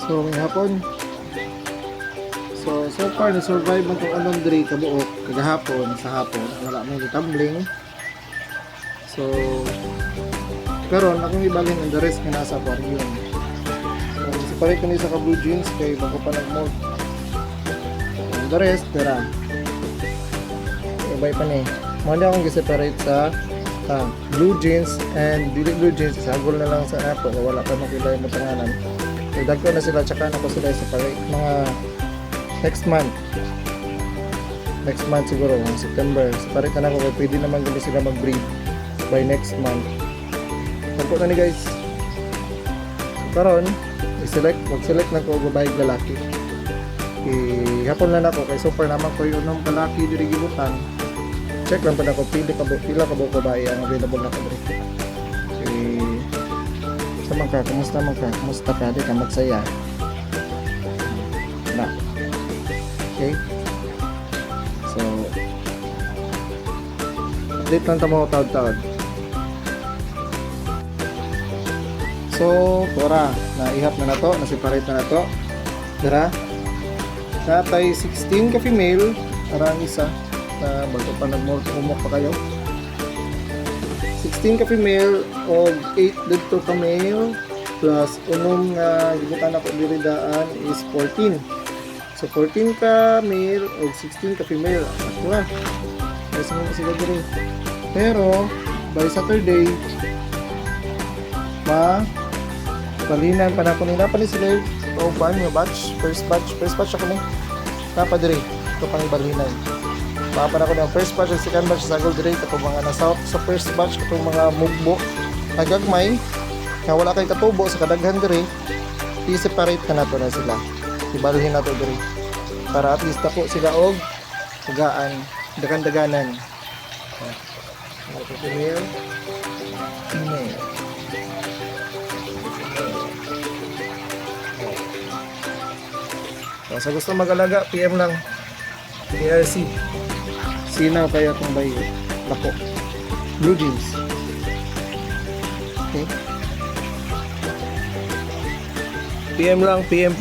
So may hapon. So far na-survive man itong laundry kabuok kagahapon sa hapon. Wala may tumbling. So karon akong ibalhin ang the rest nga nasa aquarium. So separate ko ni sa blue jeans kay bago pa nag-mold. Ang the rest tara. Ibay pa ni. Mali akong gi-separate sa blue jeans and dili blue jeans sagol na lang sa apo wala pa makilay mo tanganan. Kay dagko na sila tsaka na ko sila separate mga next month siguro ng September separate na ako kaya pwede naman gano'n sila mag-breed by next month. Tagko na ni guys. So karon mag-select na ko babae lalaki. Hapon na nako kay super naman ko yung lalaki diri gibutan. Check lang pa na ko pila ka ba babae ang available na ko diri. Sama ka, kumusta ka di ka magsaya na. Okay, so update lang tamo taod-taod. So tora naihap na to, na-separate na to. Dira natay 16 ka female arang isa na bago pa nag-umok pa kayo. 16 ka female o 8 dito ka male plus unong gibutan ako diri daan is 14. So 14 ka male o 16 ka female. Ako na. Kasi mo sila diri. Pero by Saturday balinan pa na ako nila pa ni sila o ban yung batch, first batch ako ni napa diri ito pang balinan. Mapan ako ng first batch at second batch sa gold rate katong mga na-south sa first batch katong mga mugbo nagagmay nga wala kay katubo sa kadaghan diri i-separate ka nato na sila ibalhin nato diri para at least ako sila og tagaan dagan-daganan. Female sa gusto mag-alaga PM lang PRC sinaw kayo itong bayo lako blue jeans. Okay, PM lang PM